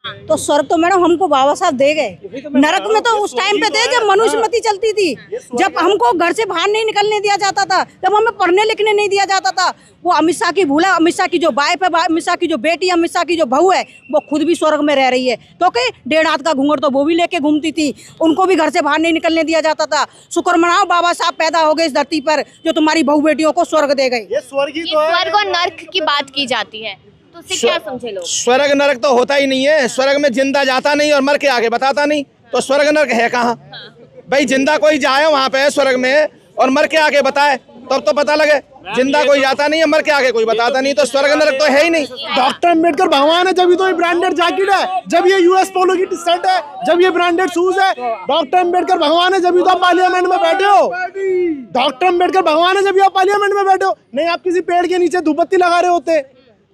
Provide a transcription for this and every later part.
तो स्वर्ग तो मैडम हमको बाबा साहब दे गए, नरक में तो उस टाइम पे थे जब मनुष्यमती चलती थी, जब हमको घर से बाहर नहीं निकलने दिया जाता था, जब हमें पढ़ने लिखने नहीं दिया जाता था। वो अमित शाह की भूला, अमित शाह की जो वाइफ है, अमित शाह की जो बेटी, अमित शाह की जो बहू है, वो खुद भी स्वर्ग में रह रही है, क्योंकि 1.5 हाथ का घूंघट तो वो भी लेके घूमती थी, उनको भी घर से बाहर नहीं निकलने दिया जाता था। शुक्र मनाओ बाबा साहब पैदा हो गए इस धरती पर, जो तुम्हारी बहू बेटियों को स्वर्ग दे गए। ये स्वर्ग ही तो है। स्वर्ग और नर्क की बात की जाती है, तो उससे क्या समझे लोग? स्वर्ग नरक तो होता ही नहीं है, स्वर्ग में जिंदा जाता नहीं और मर के आगे बताता नहीं, तो स्वर्ग नरक है कहाँ? भाई जिंदा कोई जाए वहाँ पे स्वर्ग में और मर के आगे बताए तब तो पता लगे। जिंदा कोई जाता नहीं है, मर के आगे कोई बताता नहीं, तो स्वर्ग नरक तो है ही नहीं। डॉक्टर अम्बेडकर भगवान है, जब ये तो ये ब्रांडेड जैकेट है, जब ये यूएस पोलो की टी-शर्ट है, जब ये ब्रांडेड शूज है। डॉक्टर अम्बेडकर भगवान है जब तो आप पार्लियामेंट में बैठे हो। डॉक्टर अम्बेडकर भगवान है जब आप पार्लियामेंट में बैठे हो, नहीं आप किसी पेड़ के नीचे धूपबत्ती लगा रहे होते।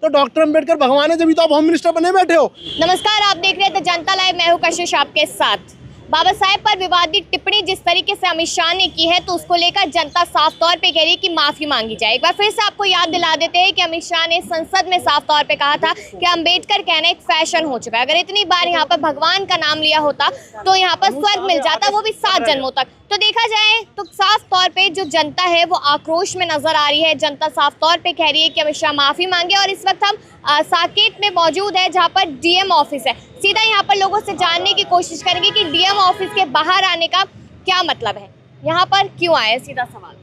तो डॉक्टर अम्बेडकर भगवान है जब तो आप होम मिनिस्टर बने बैठे हो। नमस्कार, आप देख रहे थे जनता लाइव, मैं हूं कशिश आपके साथ। बाबा साहेब पर विवादित टिप्पणी जिस तरीके से अमित शाह ने की है, तो उसको लेकर जनता साफ तौर पे कह रही है कि माफी मांगी जाए। एक बार फिर से आपको याद दिला देते हैं कि अमित शाह ने संसद में साफ तौर पे कहा था कि अम्बेडकर कहना एक फैशन हो चुका है। अगर इतनी बार यहाँ पर भगवान का नाम लिया होता तो यहाँ पर स्वर्ग मिल जाता, वो भी 7 जन्मों तक। तो देखा जाए तो साफ तौर पे जो जनता है वो आक्रोश में नजर आ रही है। जनता साफ तौर पे कह रही है कि अमित शाह माफी मांगे। और इस वक्त हम साकेत में मौजूद है, जहाँ पर डीएम ऑफिस है। सीधा यहाँ पर लोगों से जानने की कोशिश करेंगे कि डीएम ऑफिस के बाहर आने का क्या मतलब है, यहाँ पर क्यों आए, सीधा सवाल।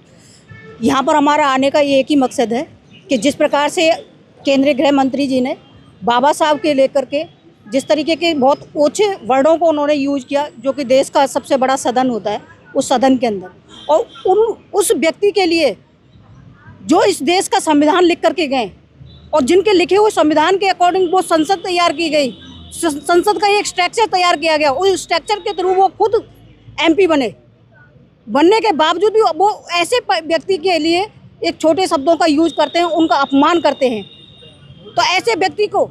यहाँ पर हमारा आने का ये एक ही मकसद है कि जिस प्रकार से केंद्रीय गृह मंत्री जी ने बाबा साहब के लेकर के जिस तरीके के बहुत ऊंचे वर्डों को उन्होंने यूज़ किया, जो कि देश का सबसे बड़ा सदन होता है, उस सदन के अंदर, और उस व्यक्ति के लिए जो इस देश का संविधान लिख करके गए और जिनके लिखे हुए संविधान के अकॉर्डिंग वो संसद तैयार की गई, संसद का एक स्ट्रक्चर तैयार किया गया, उस स्ट्रक्चर के थ्रू वो खुद एमपी बनने के बावजूद भी वो ऐसे व्यक्ति के लिए एक छोटे शब्दों का यूज करते हैं, उनका अपमान करते हैं। तो ऐसे व्यक्ति को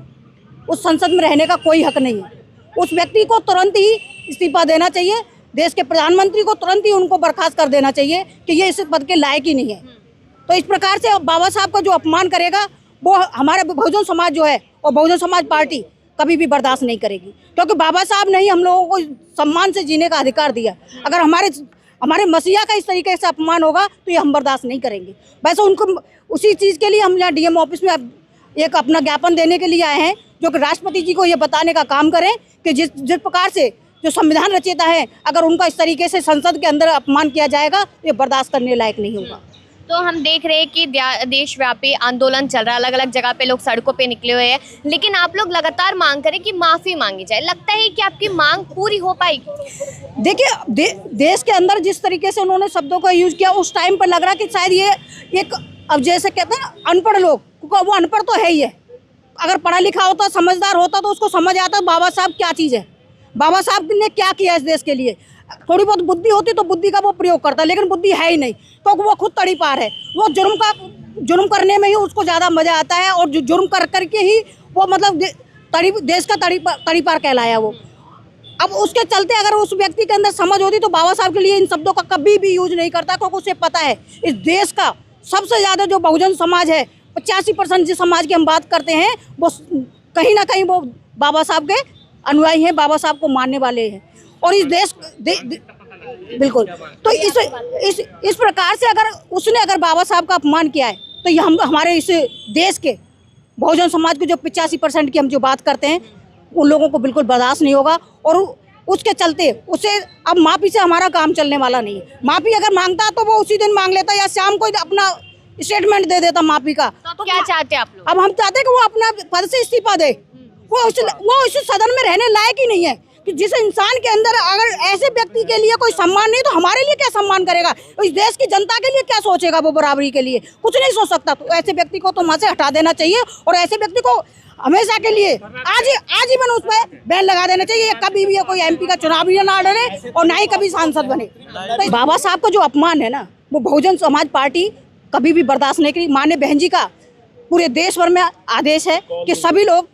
उस संसद में रहने का कोई हक नहीं है। उस व्यक्ति को तुरंत ही इस्तीफा देना चाहिए, देश के प्रधानमंत्री को तुरंत ही उनको बर्खास्त कर देना चाहिए कि ये इस पद के लायक ही नहीं है। तो इस प्रकार से बाबा साहब का जो अपमान करेगा वो हमारे बहुजन समाज जो है और बहुजन समाज पार्टी कभी भी बर्दाश्त नहीं करेगी, क्योंकि बाबा साहब ने ही हम लोगों को सम्मान से जीने का अधिकार दिया। अगर हमारे मसीहा का इस तरीके से अपमान होगा तो ये हम बर्दाश्त नहीं करेंगे। वैसे उनको उसी चीज़ के लिए हम यहाँ डीएम ऑफिस में एक अपना ज्ञापन देने के लिए आए हैं, जो कि राष्ट्रपति जी को ये बताने का काम करें कि जिस प्रकार से जो संविधान रचयिता है, अगर उनका इस तरीके से संसद के अंदर अपमान किया जाएगा तो ये बर्दाश्त करने लायक नहीं होगा। तो हम देख रहे हैं कि देशव्यापी आंदोलन चल रहा है, अलग अलग जगह पे लोग सड़कों पे निकले हुए हैं, लेकिन आप लोग लगातार मांग करें कि माफ़ी मांगी जाए। लगता है कि आपकी मांग पूरी हो पाएगी? देखिए देश के अंदर जिस तरीके से उन्होंने शब्दों का यूज़ किया, उस टाइम पर लग रहा कि शायद ये एक, अब जैसे कहते हैं अनपढ़ लोग, वो अनपढ़ तो है ही है, अगर पढ़ा लिखा होता, समझदार होता तो उसको समझ आता बाबा साहब क्या चीज़ है, बाबा साहब ने क्या किया इस देश के लिए। थोड़ी बहुत बुद्धि होती तो बुद्धि का वो प्रयोग करता, लेकिन बुद्धि है ही नहीं, तो वो खुद तड़ी पार है। वो जुर्म करने में ही उसको ज़्यादा मज़ा आता है, और जो जुर्म करके ही वो मतलब देश का तड़ी पार कहलाया वो। अब उसके चलते अगर उस व्यक्ति के अंदर समझ होती तो बाबा साहब के लिए इन शब्दों का कभी भी यूज नहीं करता, क्योंकि उसे पता है इस देश का सबसे ज़्यादा जो बहुजन समाज है, 85% जिस समाज की हम बात करते हैं, वो कहीं ना कहीं वो बाबा साहब के अनुयायी हैं, बाबा साहब को मानने वाले हैं। और इस देश बिल्कुल, तो इस प्रकार से अगर बाबा साहब का अपमान किया है, तो ये हमारे इस देश के बहुजन समाज को जो 85% की हम जो बात करते हैं, उन लोगों को बिल्कुल बर्दाश्त नहीं होगा। और उसके चलते उसे अब माफ़ी से हमारा काम चलने वाला नहीं है। माफ़ी अगर मांगता तो वो उसी दिन मांग लेता या शाम को अपना स्टेटमेंट दे देता माफ़ी का। तो क्या चाहते हैं आप लोग? अब हम चाहते हैं कि वो अपना पद से इस्तीफा दे। वो इस सदन में रहने लायक ही नहीं है कि जिस इंसान के अंदर अगर ऐसे व्यक्ति के लिए कोई सम्मान नहीं, तो हमारे लिए क्या सम्मान करेगा? इस देश की जनता के लिए क्या सोचेगा? वो बराबरी के लिए कुछ नहीं सोच सकता। तो ऐसे व्यक्ति को तो वहाँ से हटा देना चाहिए, और ऐसे व्यक्ति को हमेशा के लिए आजीवन उस पर बैन लगा देना चाहिए। कभी भी कोई एमपी का चुनाव भी ना लड़े और ना ही कभी सांसद बने। तो बाबा साहब का जो अपमान है ना, वो बहुजन समाज पार्टी कभी भी बर्दाश्त नहीं करेगी। माननीय बहन जी का पूरे देश भर में आदेश है कि सभी लोग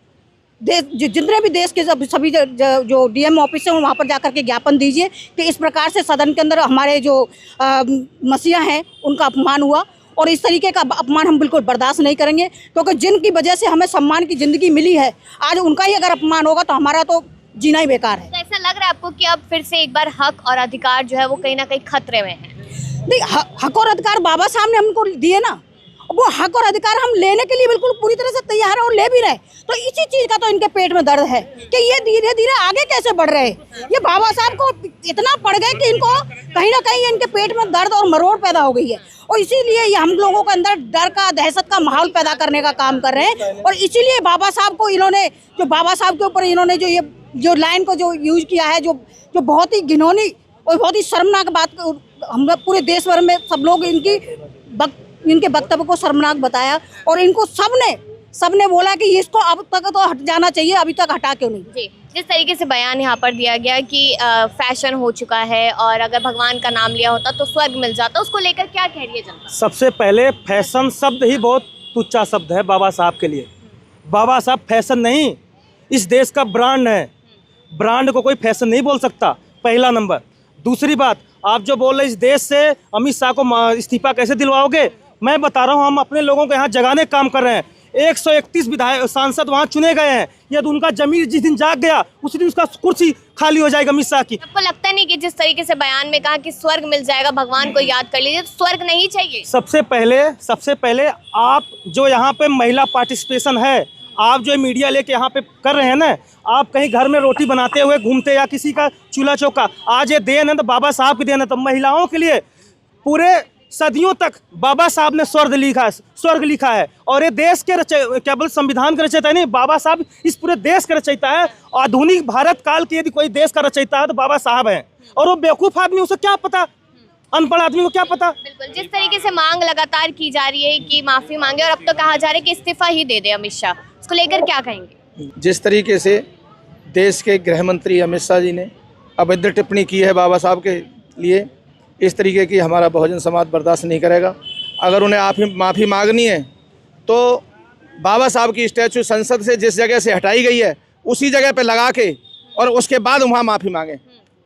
जितने भी देश के सभी जो डीएम ऑफिस है वहाँ पर जाकर के ज्ञापन दीजिए कि इस प्रकार से सदन के अंदर हमारे जो मसीहा हैं उनका अपमान हुआ। और इस तरीके का अपमान हम बिल्कुल बर्दाश्त नहीं करेंगे, क्योंकि जिनकी वजह से हमें सम्मान की ज़िंदगी मिली है, आज उनका ही अगर अपमान होगा तो हमारा तो जीना ही बेकार है। तो ऐसा लग रहा है आपको कि अब फिर से एक बार हक और अधिकार जो है वो कहीं ना कहीं खतरे में है? नहीं, हक और अधिकार बाबा साहब ने हमको दिए ना, वो हक और अधिकार हम लेने के लिए बिल्कुल पूरी तरह से तैयार है और ले भी रहे। तो इसी चीज़ का तो इनके पेट में दर्द है कि ये धीरे धीरे आगे कैसे बढ़ रहे हैं। ये बाबा साहब को इतना पड़ गए कि इनको कहीं ना कहीं इनके पेट में दर्द और मरोड़ पैदा हो गई है, और इसीलिए ये हम लोगों के अंदर डर का, दहशत का माहौल पैदा करने का काम कर रहे हैं। और इसीलिए बाबा साहब को इन्होंने, जो बाबा साहब के ऊपर इन्होंने जो लाइन को जो यूज किया है, जो बहुत ही घिनौनी और बहुत ही शर्मनाक बात, हम पूरे देश भर में सब लोग इनके वक्तव्य को शर्मनाक बताया, और इनको सबने बोला कि इसको अब तक तो हट जाना चाहिए, अभी तक हटा क्यों नहीं। जी, जिस तरीके से बयान यहाँ पर दिया गया कि फैशन हो चुका है और अगर भगवान का नाम लिया होता तो स्वर्ग मिल जाता, उसको लेकर क्या कह रही है जनता? सबसे पहले फैशन शब्द ही बहुत तुच्चा शब्द है बाबा साहब के लिए। बाबा साहब फैशन नहीं, इस देश का ब्रांड है। ब्रांड को कोई फैशन नहीं बोल सकता, पहला नंबर। दूसरी बात, आप जो बोल रहे इस देश से अमित शाह को इस्तीफा कैसे दिलवाओगे, मैं बता रहा हूँ, हम अपने लोगों को यहाँ जगाने का काम कर रहे हैं। 131 विधायक सांसद वहाँ चुने गए हैं। यदि उनका जमीर जिस दिन जाग गया उसी दिन उसका कुर्सी खाली हो जाएगी अमित शाह की। आपको लगता नहीं कि जिस तरीके से बयान में कहा कि स्वर्ग मिल जाएगा, भगवान को याद कर लीजिए, स्वर्ग नहीं चाहिए? सबसे पहले आप जो यहाँ पे महिला पार्टिसिपेशन है, आप जो मीडिया लेके यहाँ पे कर रहे हैं ना, आप कहीं घर में रोटी बनाते हुए घूमते या किसी का चूल्हा चौका, आज ये देन है तो बाबा साहब की देन है। तो महिलाओं के लिए पूरे सदियों तक बाबा साहब ने स्वर्ग लिखा है, और ये देश के केवल संविधान का रचयिता नहीं, बाबा साहब इस पूरे देश का रचयिता है। आधुनिक भारत काल के यदि कोई देश का रचयिता है तो बाबा साहब हैं, और वो बेवकूफ़ आदमी, उसे क्या पता, अनपढ़ आदमी को क्या पता। बिल्कुल, जिस तरीके से मांग लगातार की जा रही है कि माफी मांगे, और अब तो कहा जा रहा है कि इस्तीफा ही दे दे अमित शाह, उसको लेकर क्या कहेंगे? जिस तरीके से देश के गृह मंत्री अमित शाह जी ने अभद्र टिप्पणी की है बाबा साहब के लिए, इस तरीके की हमारा बहुजन समाज बर्दाश्त नहीं करेगा। अगर उन्हें माफ़ी मांगनी है तो बाबा साहब की स्टैचू संसद से जिस जगह से हटाई गई है उसी जगह पे लगा के और उसके बाद वहाँ माफ़ी मांगे,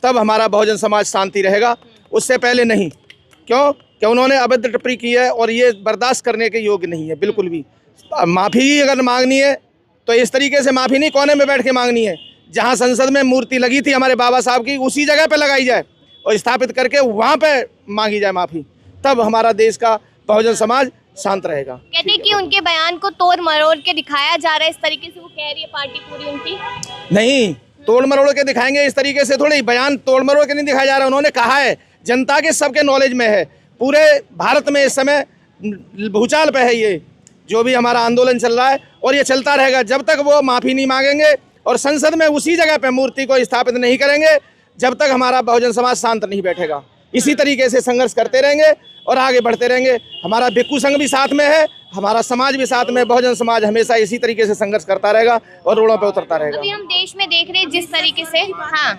तब हमारा बहुजन समाज शांति रहेगा, उससे पहले नहीं। क्यों? कि उन्होंने अभद्र टिप्पणी की है और ये बर्दाश्त करने के योग्य नहीं है बिल्कुल भी। माफ़ी अगर मांगनी है तो इस तरीके से माफ़ी नहीं कोने में बैठ के मांगनी है, जहाँ संसद में मूर्ति लगी थी हमारे बाबा साहब की, उसी जगह पे लगाई जाए और स्थापित करके वहाँ पे मांगी जाए माफ़ी, तब हमारा देश का बहुजन समाज शांत रहेगा। कहते हैं कि उनके बयान को तोड़ मरोड़ के दिखाया जा रहा है, इस तरीके से वो कह रही है पार्टी पूरी उनकी। नहीं, तोड़ मरोड़ के दिखाएंगे इस तरीके से थोड़ी, बयान तोड़ मरोड़ के नहीं दिखाया जा रहा। उन्होंने कहा है, जनता के सबके नॉलेज में है, पूरे भारत में इस समय भूचाल पे है ये जो भी हमारा आंदोलन चल रहा है, और ये चलता रहेगा जब तक वो माफ़ी नहीं मांगेंगे और संसद में उसी जगह पे मूर्ति को स्थापित नहीं करेंगे, जब तक हमारा बहुजन समाज शांत नहीं बैठेगा। इसी तरीके से संघर्ष करते रहेंगे और आगे बढ़ते रहेंगे। हमारा भिक्खू संघ भी साथ में है, हमारा समाज भी साथ में, बहुजन समाज हमेशा इसी तरीके से संघर्ष करता रहेगा और रोडों पे उतरता रहेगा। अभी हम देश में देख रहे हैं जिस तरीके से, हाँ,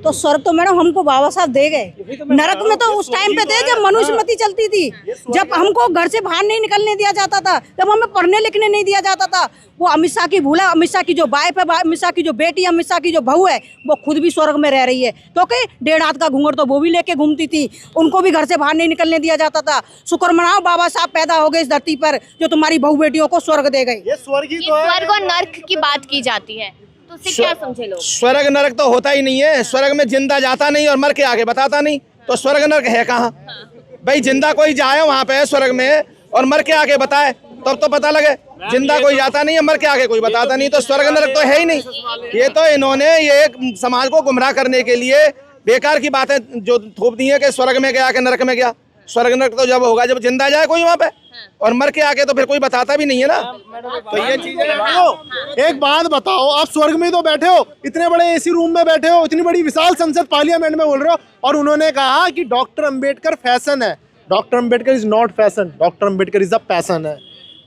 तो स्वर्ग तो मैडम हमको बाबा साहब दे गए, नरक में तो उस टाइम पे थे जब मनुस्मृति चलती थी, जब हमको घर से बाहर नहीं निकलने दिया जाता था, जब हमें पढ़ने लिखने नहीं दिया जाता था। वो अमित शाह की भूला, अमित शाह की जो वाइफ है, अमित शाह की जो बेटी, अमित शाह की जो बहू है, वो खुद भी स्वर्ग में रह रही है, क्योंकि 1.5 हाथ का घूंघट तो वो भी लेके घूमती थी, उनको भी घर से बाहर नहीं निकलने दिया जाता था। शुक्र मनाओ बाबा साहब पैदा हो गए इस धरती पर, जो तुम्हारी बहू बेटियों को स्वर्ग दे गए। ये स्वर्ग ही ये तो है। स्वर्ग और नर्क की बात की जाती है, तो उससे क्या समझे लोग? स्वर्ग नरक तो होता ही नहीं है, स्वर्ग में जिंदा जाता नहीं और मर के आगे बताता नहीं, तो स्वर्ग नरक है कहाँ? भाई जिंदा कोई जाए वहाँ पे स्वर्ग में और मर के आगे बताए, तब तो पता लगे। जिंदा कोई जाता नहीं है, मर के आगे कोई बताता नहीं, तो स्वर्ग नरक तो है ही नहीं। ये तो इन्होंने ये समाज को गुमराह करने के लिए बेकार की बातें जो थोप दी है कि स्वर्ग में गया कि नरक में गया। स्वर्ग नरक तो जब होगा जब जिंदा जाए कोई वहाँ पे, और मर के आके तो फिर कोई बताता भी नहीं है ना। तो ये चीजें, एक बात बताओ, आप स्वर्ग में तो बैठे हो, इतने बड़े एसी रूम में बैठे हो, इतनी बड़ी विशाल संसद पार्लियामेंट में बोल रहे हो, और उन्होंने कहा कि डॉक्टर अंबेडकर फैशन है। Doctor Ambedkar is not fashion, doctor Ambedkar is a passion है।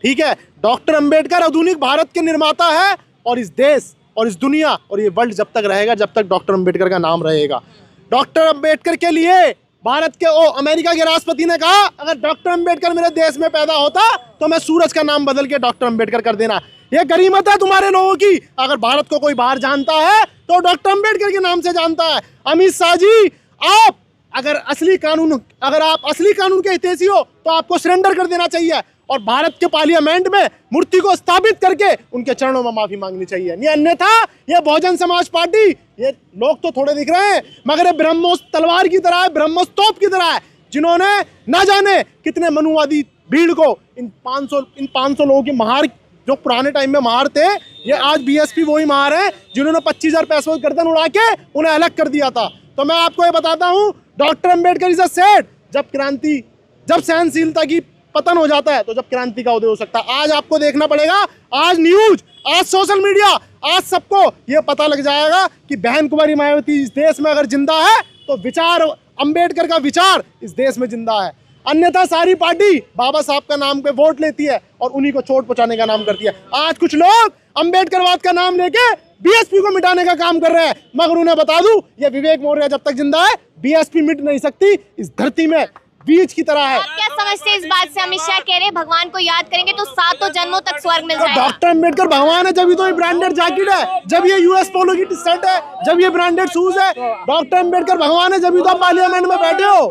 ठीक है, डॉक्टर अंबेडकर आधुनिक भारत के निर्माता है, और इस देश और इस दुनिया और ये वर्ल्ड जब तक रहेगा, जब तक डॉक्टर अंबेडकर का नाम रहेगा। डॉक्टर अंबेडकर के लिए भारत के अमेरिका के राष्ट्रपति ने कहा, अगर डॉक्टर अंबेडकर मेरे देश में पैदा होता तो मैं सूरज का नाम बदल के डॉक्टर अंबेडकर कर देना। ये गरीमत है तुम्हारे लोगों की। अगर भारत को कोई बाहर जानता है तो डॉक्टर अंबेडकर के नाम से जानता है। अमित शाह जी, आप अगर आप असली कानून के हितैषी हो तो आपको सरेंडर कर देना चाहिए और भारत के पार्लियामेंट में मूर्ति को स्थापित करके उनके चरणों में माफी मांगनी चाहिए। नहीं अन्यथा ये बहुजन समाज पार्टी, ये लोग तो थोड़े दिख रहे हैं मगर ये ब्रह्मोस तलवार की तरह है, ब्रह्मोस तोप की तरह है, जिन्होंने ना जाने कितने मनुवादी भीड़ को इन 500 लोगों की महार, जो पुराने टाइम में महार थे, ये आज बीएसपी वही महार है जिन्होंने 25,000 पैसों की गर्दन उड़ा के उन्हें अलग कर दिया था। तो मैं आपको ये बताता हूँ, डॉक्टर अम्बेडकर इज अ सेठ, जब सहनशीलता की पतन हो जाता है तो जब क्रांति का उदय हो सकता है। आज आपको देखना पड़ेगा, आज न्यूज, आज सोशल मीडिया, आज सबको ये पता लग जाएगा कि बहन कुमारी मायावती इस देश में अगर जिंदा है तो विचार, अम्बेडकर का विचार इस देश में जिंदा है। अन्यथा सारी पार्टी बाबा साहब का नाम पे वोट लेती है और उन्हीं को चोट पहुंचाने का नाम करती है। आज कुछ लोग अम्बेडकरवाद का नाम लेके बीएसपी को मिटाने का काम कर रहे हैं, मगर उन्हें बता दूं, ये विवेक मौर्य जब तक जिंदा है बीएसपी मिट नहीं सकती, इस धरती में बीज की तरह है। आप क्या समझते हैं इस बात से? अमित शाह कह रहे हैं भगवान को याद करेंगे तो 7 जन्मों तक स्वर्ग मिल जाएगा। डॉक्टर अम्बेडकर भगवान है, जब तो ये ब्रांडेड जैकेट है, जब ये यूएस पोलो की टी-शर्ट है, जब ये ब्रांडेड शूज है। डॉक्टर अम्बेडकर भगवान है, जब तो आप पार्लियामेंट में बैठे हो।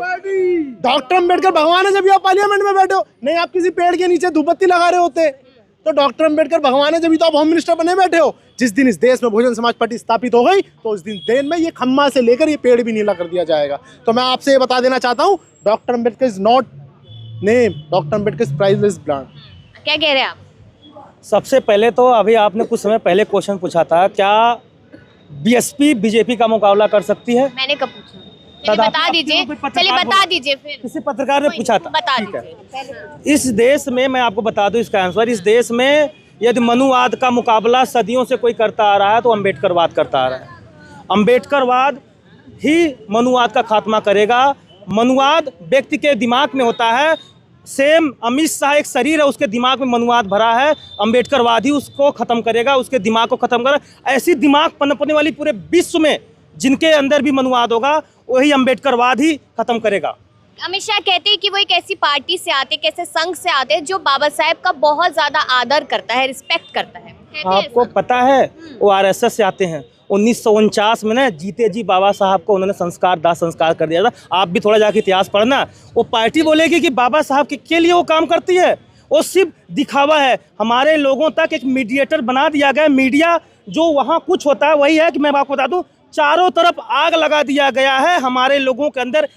डॉक्टर अम्बेडकर भगवान है, जब आप पार्लियामेंट में बैठे हो, नहीं आप किसी पेड़ के नीचे धूपबत्ती लगा रहे होते। तो डॉक्टर अम्बेडकर भगवान है, जब तो आप होम मिनिस्टर बने बैठे हो। जिस दिन इस देश में बहुजन समाज पार्टी स्थापित हो गई तो उस दिन में ये खम्मा से लेकर ये पेड़ भी नीला कर दिया जाएगा। तो मैं आपसे ये बता देना चाहता हूँ, doctor Ambedkar is not name, doctor Ambedkar is priceless brand. क्या कह रहे हैं आप? सबसे पहले तो अभी आपने कुछ समय पहले क्वेश्चन पूछा था, क्या बीएसपी बीजेपी का मुकाबला कर सकती है? मैंने कब पूछा? चलिए बता दीजिए, चलिए बता दीजिए फिर। किसी पत्रकार ने पूछा था, बता ठीक है। दीजिए। इस देश में, मैं आपको बता दूं इसका आंसर, इस देश में यदि मनुवाद का मुकाबला सदियों से कोई करता आ रहा है तो अम्बेडकरवाद करता आ रहा है। अम्बेडकरवाद ही मनुवाद का खात्मा करेगा। मनुवाद व्यक्ति के दिमाग में होता है, सेम अमित शाह एक शरीर है, उसके दिमाग में मनुवाद भरा है, अम्बेडकरवाद ही उसको ख़त्म करेगा, उसके दिमाग को ख़त्म करेगा। ऐसी दिमाग पनपने वाली पूरे विश्व में जिनके अंदर भी मनुवाद होगा वही अम्बेडकरवाद ही ख़त्म करेगा। अमित शाह कहते हैं कि वो एक ऐसी पार्टी से आते, कैसे संघ से आते जो बाबा साहेब का बहुत ज्यादा आदर करता है, रिस्पेक्ट करता है। आपको पता है वो आरएसएस से आते हैं। 1949 में ना जीते जी बाबा साहब को उन्होंने दाह संस्कार कर दिया था। आप भी थोड़ा जाके इतिहास पढ़ना। वो पार्टी बोलेगी कि बाबा साहब के लिए वो काम करती है, वो सिर्फ दिखावा है। हमारे लोगों तक एक मीडिएटर बना दिया गया। मीडिया जो वहाँ कुछ होता है वही है कि मैं आपको बता दूं, चारों तरफ आग लगा दिया गया है। हमारे लोगों के अंदर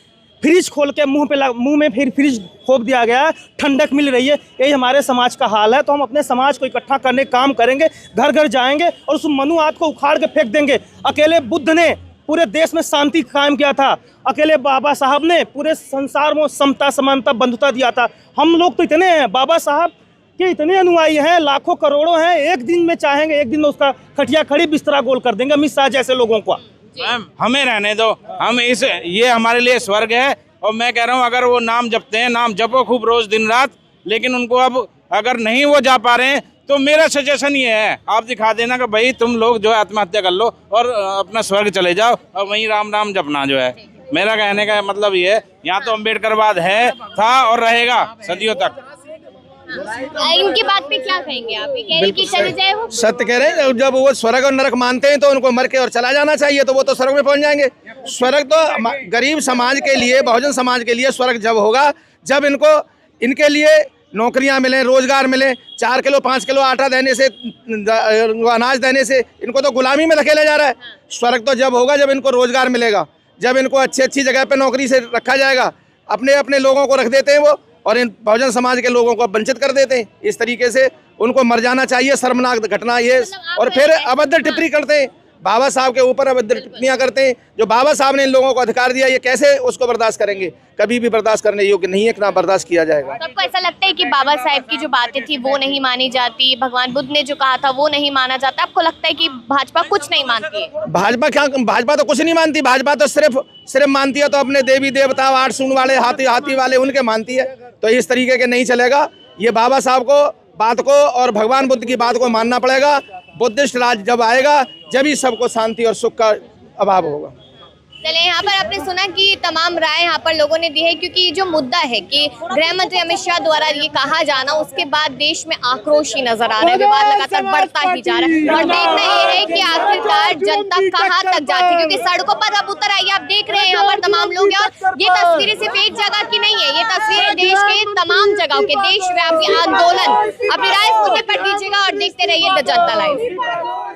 फ्रिज खोल के मुंह में फिर फ्रिज खोप दिया गया है, ठंडक मिल रही है। यही हमारे समाज का हाल है। तो हम अपने समाज को इकट्ठा करने का काम करेंगे, घर घर जाएंगे और उस मनुवाद को उखाड़ के फेंक देंगे। अकेले बुद्ध ने पूरे देश में शांति कायम किया था, अकेले बाबा साहब ने पूरे संसार में समता, समानता, बंधुता दिया था। हम लोग तो इतने हैं, बाबा साहब के इतने अनुयायी हैं, लाखों करोड़ों हैं। एक दिन में चाहेंगे, एक दिन में उसका खटिया खड़ी बिस्तरा गोल कर देंगे अमित शाह जैसे लोगों को। मैम हमें रहने दो, हम ये हमारे लिए स्वर्ग है। और मैं कह रहा हूँ, अगर वो नाम जपते हैं, नाम जपो खूब रोज दिन रात, लेकिन उनको अब अगर नहीं वो जा पा रहे हैं तो मेरा सजेशन ये है, आप दिखा देना कि भाई तुम लोग जो है आत्महत्या कर लो और अपना स्वर्ग चले जाओ और वहीं राम नाम जपना। जो है मेरा कहने का मतलब ये है, यहाँ तो अम्बेडकरवाद है, था और रहेगा सदियों तक। इनकी बात पे क्या कहेंगे आप? ये कह रही कि चले जाए वो। सत्य कह रहे हैं, जब वो स्वर्ग और नरक मानते हैं तो उनको मर के और चला जाना चाहिए, तो वो तो स्वर्ग में पहुंच जाएंगे। स्वर्ग तो गरीब समाज के लिए, बहुजन समाज के लिए स्वर्ग जब होगा जब इनके लिए नौकरियां मिले, रोजगार मिले। 4 किलो 5 किलो आटा देने से, अनाज देने से इनको तो गुलामी में धकेला जा रहा है। स्वर्ग तो जब होगा जब इनको रोजगार मिलेगा, जब इनको अच्छी जगह पे नौकरी से रखा जाएगा। अपने लोगों को रख देते हैं वो और इन बहुजन समाज के लोगों को वंचित कर देते हैं। इस तरीके से उनको मर जाना चाहिए। शर्मनाक घटना ये। और फिर अभद्र टिप्पणी करते हैं, बाबा साहब के ऊपर अभद्र टिप्पणियां करते हैं। जो बाबा साहब ने इन लोगों को अधिकार दिया, ये कैसे उसको बर्दाश्त करेंगे? कभी भी बर्दाश्त करने योग्य नहीं है, ना बर्दाश्त किया जाएगा। तो आपको ऐसा लगता है कि बाबा साहेब की जो बातें थी वो नहीं मानी जाती, भगवान बुद्ध ने जो कहा था वो नहीं माना जाता? आपको लगता है कि भाजपा कुछ नहीं मानती है? भाजपा तो कुछ नहीं मानती। भाजपा तो सिर्फ मानती है तो अपने देवी देवता, 8 सूंड वाले, हाथी वाले, उनके मानती है। तो इस तरीके के नहीं चलेगा। ये बाबा साहब को बात को और भगवान बुद्ध की बात को मानना पड़ेगा। बुद्धिस्ट राज जब आएगा जब ही सबको शांति और सुख का अभाव होगा। चले, यहाँ पर आपने सुना कि तमाम राय यहाँ पर लोगों ने दी है, क्योंकि जो मुद्दा है कि गृह मंत्री अमित शाह द्वारा ये कहा जाना, उसके बाद देश में आक्रोश ही नजर आ रहा है, विवाद लगातार बढ़ता ही जा रहा है। और देखना ये है कि आखिरकार जनता कहाँ तक जाती है, क्योंकि सड़कों पर अब उतर आइए, आप देख रहे हैं यहाँ पर तमाम लोग हैं। और ये तस्वीरें सिर्फ एक जगह की नहीं है, ये तस्वीरें देश के तमाम जगहों के देशव्यापी आंदोलन। अपनी राय इस मुद्दे पर दीजिएगा और देखते रहिए द जनता लाइव।